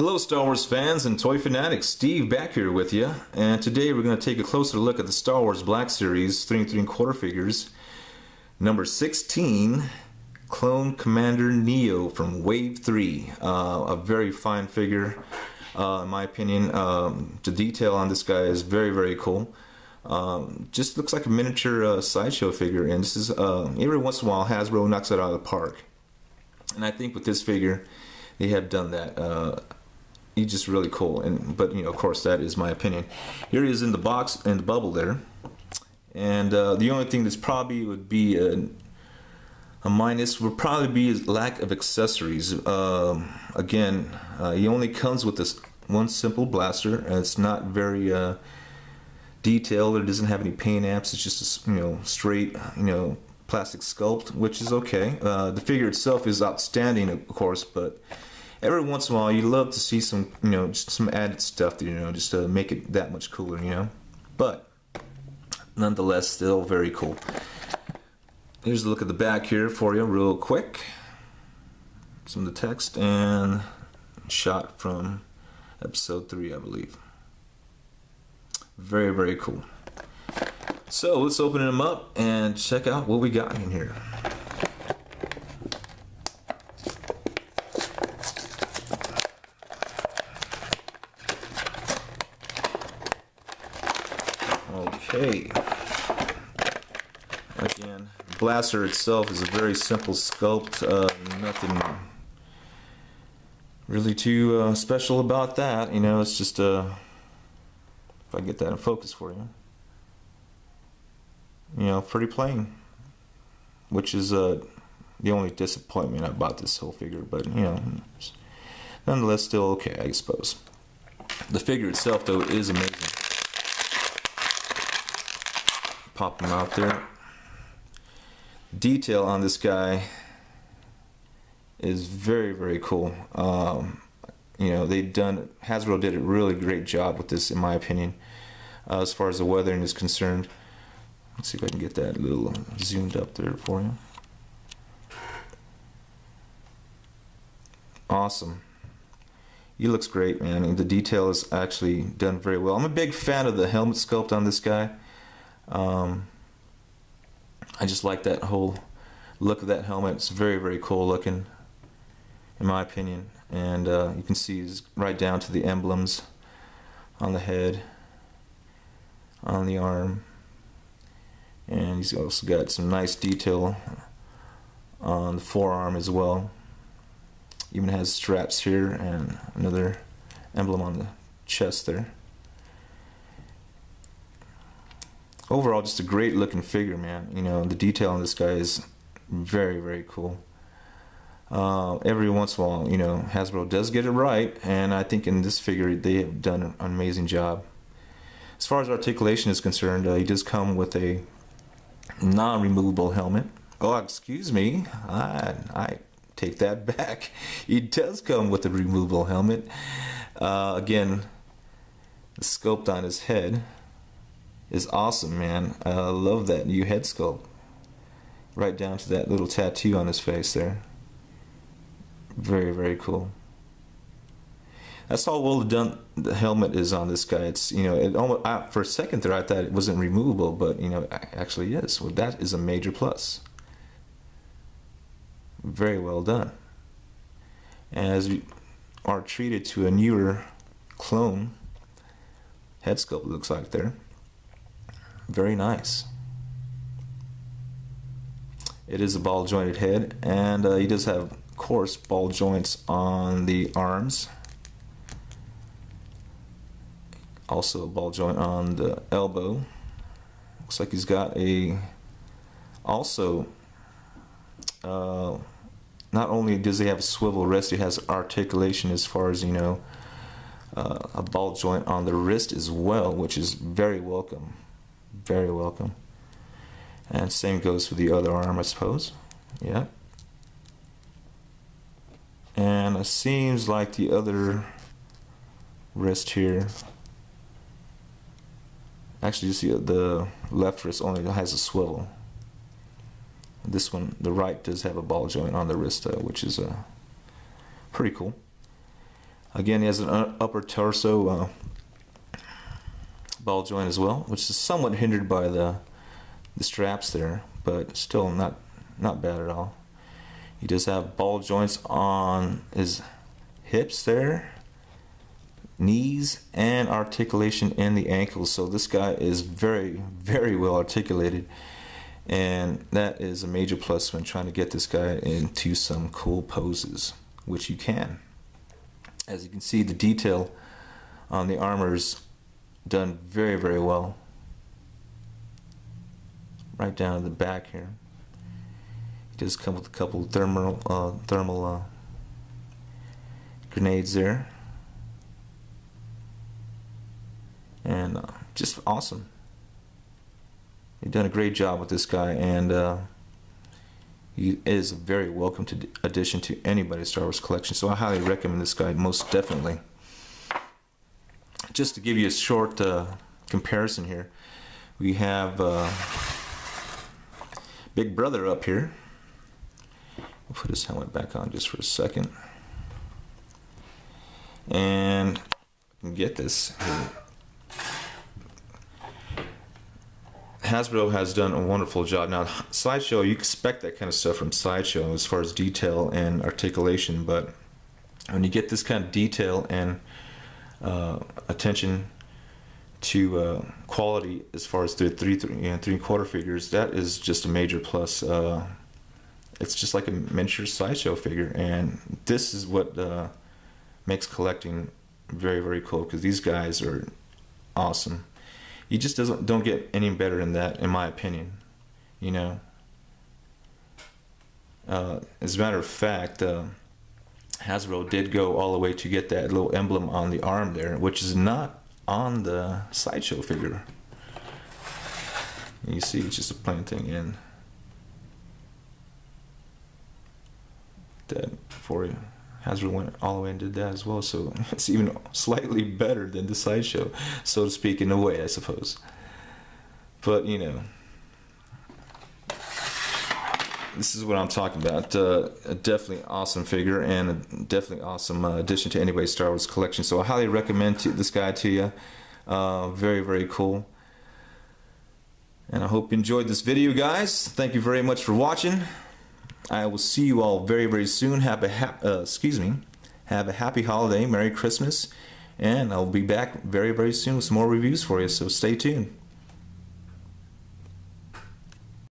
Hello Star Wars fans and toy fanatics, Steve back here with you, and today we're going to take a closer look at the Star Wars Black Series 3 3/4 figures, number 16, Clone Commander Neyo from Wave 3. A very fine figure, in my opinion. The detail on this guy is very cool. Just looks like a miniature sideshow figure, and this is every once in a while Hasbro knocks it out of the park. And I think with this figure, they have done that. He's just really cool, but you know, of course, that is my opinion. Here he is in the box, in the bubble there, and the only thing that's probably would be a minus would probably be his lack of accessories. Again, he only comes with this one simple blaster, and it's not very detailed. It doesn't have any paint apps. It's just a straight plastic sculpt, which is okay. The figure itself is outstanding, of course, but every once in a while, you love to see some, just some added stuff, just to make it that much cooler, But nonetheless, still very cool. Here's a look at the back here for you, real quick. Some of the text and shot from episode 3, I believe. Very cool. So let's open them up and check out what we got in here. Okay, again, the blaster itself is a very simple sculpt, nothing really too special about that, it's just, if I get that in focus for you, pretty plain, which is the only disappointment about this whole figure, but, nonetheless still okay, I suppose. The figure itself, though, is amazing. Pop them out there. Detail on this guy is very cool. Hasbro did a really great job with this, in my opinion, as far as the weathering is concerned. Let's see if I can get that a little zoomed up there for you. Awesome. He looks great, man, and the detail is actually done very well. I'm a big fan of the helmet sculpt on this guy. I just like that whole look of that helmet. It's very cool looking, in my opinion, and you can see it's right down to the emblems on the head, on the arm, and he's also got some nice detail on the forearm as well. Even has straps here and another emblem on the chest there. Overall, just a great looking figure, man. The detail on this guy is very cool. Every once in a while, Hasbro does get it right, and I think in this figure they have done an amazing job. As far as articulation is concerned, he does come with a non-removable helmet. Oh, excuse me, I take that back. He does come with a removable helmet. Again, the sculpt on his head is awesome, man. I love that new head sculpt, right down to that little tattoo on his face there. Very cool. That's how well done the helmet is on this guy. It's it almost, for a second there I thought it wasn't removable, but it actually is. Well, that is a major plus. Very well done. As we are treated to a newer clone head sculpt, it looks like there. Very nice. It is a ball jointed head, and he does have, of course, ball joints on the arms. Also a ball joint on the elbow. Looks like he's got also not only does he have a swivel wrist, he has articulation as far as a ball joint on the wrist as well, which is very welcome. Very welcome. And same goes for the other arm, I suppose. Yeah. And it seems like the other wrist here, actually you see the left wrist only has a swivel. This one, the right, does have a ball joint on the wrist, which is pretty cool. Again, he has an upper torso ball joint as well, which is somewhat hindered by the straps there, but still not bad at all. He does have ball joints on his hips there, knees, and articulation in the ankles. So this guy is very, very well articulated, and that is a major plus when trying to get this guy into some cool poses, which you can. As you can see, the detail on the armor's done very, very well. Right down to the back here. He does come with a couple of thermal grenades there, and just awesome. You've done a great job with this guy, and he is a very welcome addition to anybody's Star Wars collection. So I highly recommend this guy, most definitely. Just to give you a short comparison here, we have Big Brother up here. We'll put his helmet back on just for a second, and I can get this. Hasbro has done a wonderful job. Now, Sideshow, you expect that kind of stuff from Sideshow as far as detail and articulation, but when you get this kind of detail and attention to quality as far as the 3/4 figures, that is just a major plus. It's just like a miniature Sideshow figure, and this is what makes collecting very, very cool, because these guys are awesome. You just don't get any better than that, in my opinion. You know. As a matter of fact, Hasbro did go all the way to get that little emblem on the arm there, which is not on the Sideshow figure. You see, it's just a plain thing in that for you. Hasbro went all the way and did that as well, so it's even slightly better than the Sideshow, so to speak, in a way, I suppose. But you know, this is what I'm talking about. A definitely awesome figure, and a definitely awesome addition to anybody's Star Wars collection. So I highly recommend this guy to you. Very, very cool. And I hope you enjoyed this video, guys. Thank you very much for watching. I will see you all very, very soon. Have a happy holiday, Merry Christmas, and I'll be back very, very soon with some more reviews for you. So stay tuned.